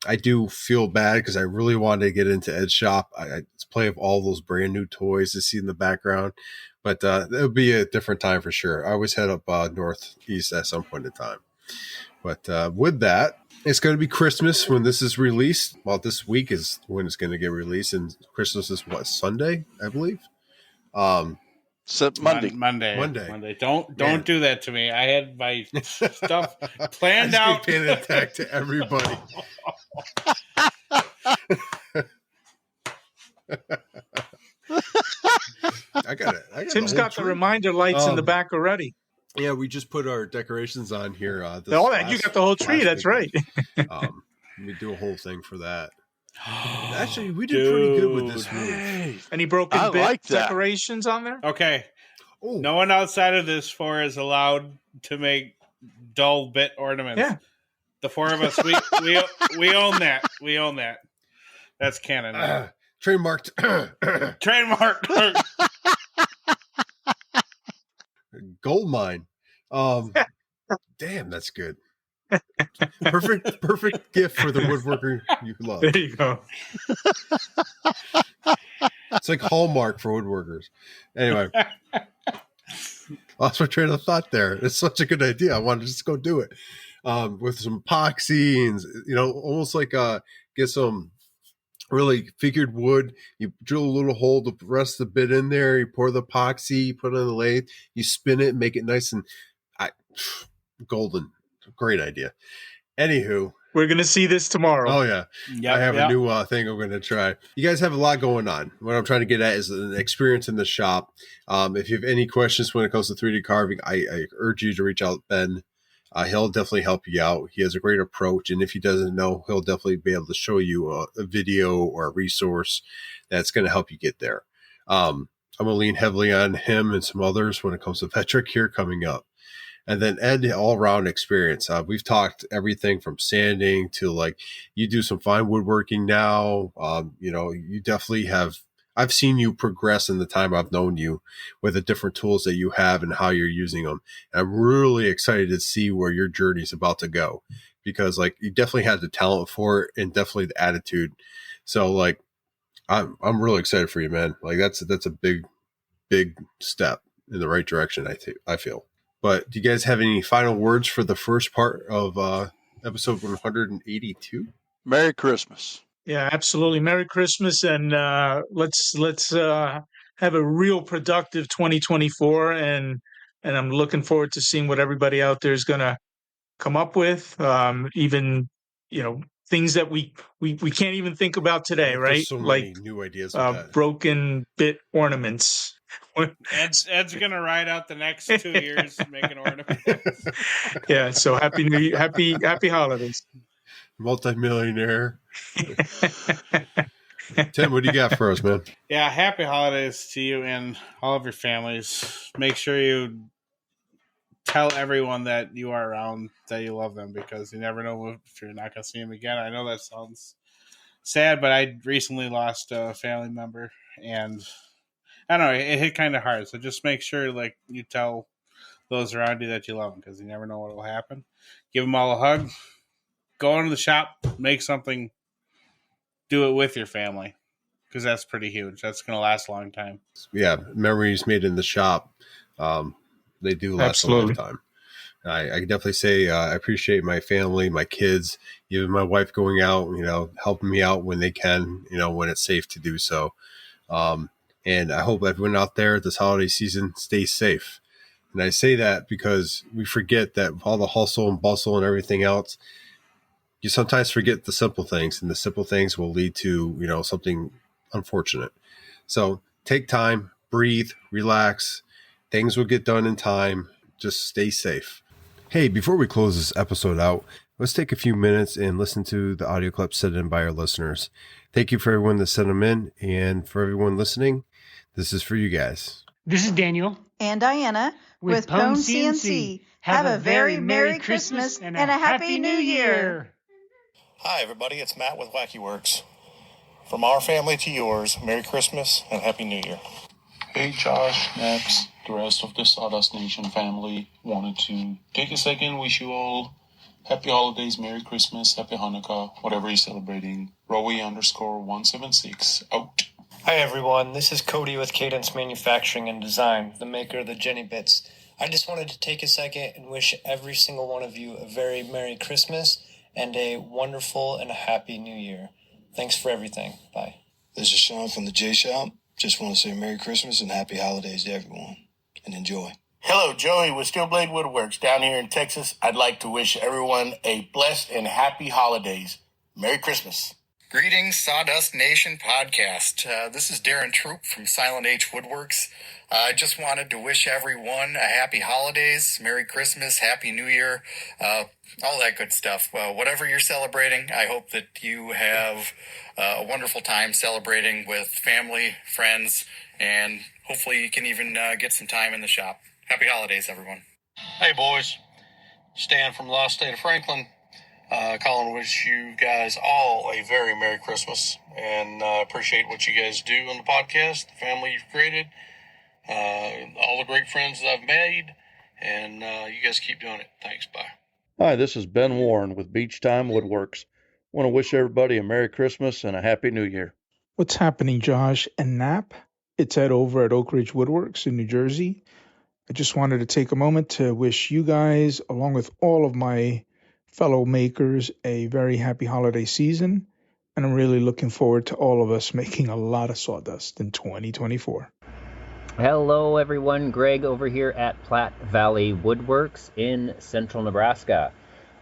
I do feel bad because I really wanted to get into Ed's shop. I play with all those brand new toys to see in the background, but it'll be a different time for sure. I always head up northeast at some point in time. But with that, it's going to be Christmas when this is released. Well, this week is when it's going to get released, and Christmas is what, Sunday, I believe. Monday. Monday. Don't do that to me. I had my stuff planned out. Paying an attack to everybody. I got it. Tim's got the reminder lights in the back already. Yeah, we just put our decorations on here. You got the whole tree. That's right. We do a whole thing for that. Actually, we did pretty good with this move. Any broken decorations on there? Okay. Ooh. No one outside of this floor is allowed to make dull bit ornaments. Yeah. The four of us, we own that. We own that. That's canon. Trademarked. Trademarked. Gold mine. Damn, that's good. Perfect gift for the woodworker you love. There you go. It's like Hallmark for woodworkers. Anyway, lost my train of thought there. It's such a good idea. I wanted to just go do it with some epoxy and almost like get some really figured wood. You drill a little hole to rest the bit in there. You pour the epoxy, you put it on the lathe, you spin it, and make it nice and golden. Great idea. Anywho, we're going to see this tomorrow. Oh, yeah. I have a new thing I'm going to try. You guys have a lot going on. What I'm trying to get at is an experience in the shop. If you have any questions when it comes to 3D carving, I urge you to reach out to Ben. He'll definitely help you out. He has a great approach. And if he doesn't know, he'll definitely be able to show you a video or a resource that's going to help you get there. I'm going to lean heavily on him and some others when it comes to Vetric here coming up. And then Ed, all-around experience. We've talked everything from sanding to you do some fine woodworking now. You definitely have. I've seen you progress in the time I've known you with the different tools that you have and how you're using them. And I'm really excited to see where your journey is about to go because you definitely have the talent for it and definitely the attitude. So I'm really excited for you, man. That's a big step in the right direction. I feel. But do you guys have any final words for the first part of episode 182? Merry Christmas. Yeah, absolutely. Merry Christmas, and let's have a real productive 2024. And I'm looking forward to seeing what everybody out there is going to come up with. Even things that we can't even think about today, right? There's so many new ideas. Broken bit ornaments. Ed's gonna ride out the next 2 years making ornaments. Yeah, so happy New Year, happy holidays. Multi-millionaire. Tim, what do you got for us, man? Yeah, happy holidays to you and all of your families. Make sure you tell everyone that you are around, that you love them, because you never know if you're not going to see them again. I know that sounds sad, but I recently lost a family member, and I don't know, it hit kind of hard. So just make sure, like, you tell those around you that you love them, because you never know what will happen. Give them all a hug. Go into the shop, make something, do it with your family, because that's pretty huge. That's going to last a long time. Yeah, memories made in the shop, they do last a lifetime. I definitely say I appreciate my family, my kids, even my wife going out, helping me out when they can, when it's safe to do so. And I hope everyone out there this holiday season stays safe. And I say that because we forget that all the hustle and bustle and everything else, you sometimes forget the simple things, and the simple things will lead to, something unfortunate. So take time, breathe, relax. Things will get done in time. Just stay safe. Hey, before we close this episode out, let's take a few minutes and listen to the audio clips sent in by our listeners. Thank you for everyone that sent them in, and for everyone listening, this is for you guys. This is Daniel. And Diana with Pwn CNC. Have a very Merry Christmas and a Happy New Year. Hi, everybody. It's Matt with Wacky Works. From our family to yours, Merry Christmas and Happy New Year. Hey, Josh, Max, the rest of the Sawdust Nation family. Wanted to take a second, wish you all happy holidays, Merry Christmas, Happy Hanukkah, whatever you're celebrating. Rowie_176 out. Hi everyone, this is Cody with Cadence Manufacturing and Design, the maker of the Jenny Bits. I just wanted to take a second and wish every single one of you a very Merry Christmas and a wonderful and a Happy New Year. Thanks for everything. Bye. This is Sean from the J Shop. Just want to say Merry Christmas and Happy Holidays to everyone, and enjoy. Hello, Joey with Steel Blade Woodworks down here in Texas. I'd like to wish everyone a blessed and happy holidays. Merry Christmas. Greetings, Sawdust Nation podcast. This is Darren Troop from Silent H Woodworks. I just wanted to wish everyone a happy holidays, Merry Christmas, Happy New Year, all that good stuff. Whatever you're celebrating, I hope that you have a wonderful time celebrating with family, friends, and hopefully you can even get some time in the shop. Happy holidays, everyone. Hey, boys. Stan from the Lost State of Franklin. Colin, wish you guys all a very Merry Christmas, and appreciate what you guys do on the podcast, the family you've created, all the great friends that I've made, and you guys keep doing it. Thanks. Bye. Hi, this is Ben Warren with Beach Time Woodworks. Want to wish everybody a Merry Christmas and a Happy New Year. What's happening, Josh and Knapp? It's Ed over at Oak Ridge Woodworks in New Jersey. I just wanted to take a moment to wish you guys, along with all of my fellow makers, a very happy holiday season, and I'm really looking forward to all of us making a lot of sawdust in 2024. Hello everyone, Greg over here at Platte Valley Woodworks in central Nebraska.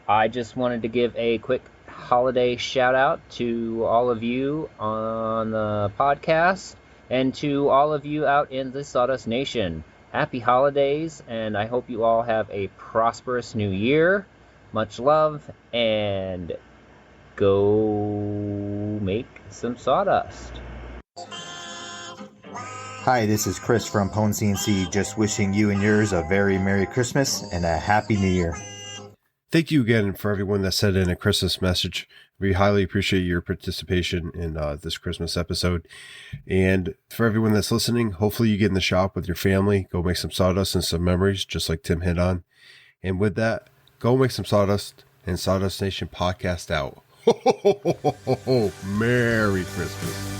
I just wanted to give a quick holiday shout out to all of you on the podcast and to all of you out in the Sawdust Nation. Happy holidays, and I hope you all have a prosperous new year. Much love, and go make some sawdust. Hi, this is Chris from Pwn CNC, just wishing you and yours a very Merry Christmas and a Happy New Year. Thank you again for everyone that sent in a Christmas message. We highly appreciate your participation in this Christmas episode. And for everyone that's listening, hopefully you get in the shop with your family, go make some sawdust and some memories, just like Tim hit on. And with that, go make some sawdust, and Sawdust Nation podcast out. Ho, ho, ho, ho, ho, ho. Merry Christmas.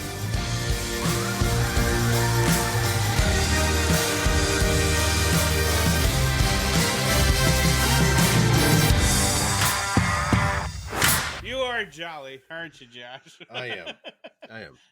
You are jolly, aren't you, Josh? I am.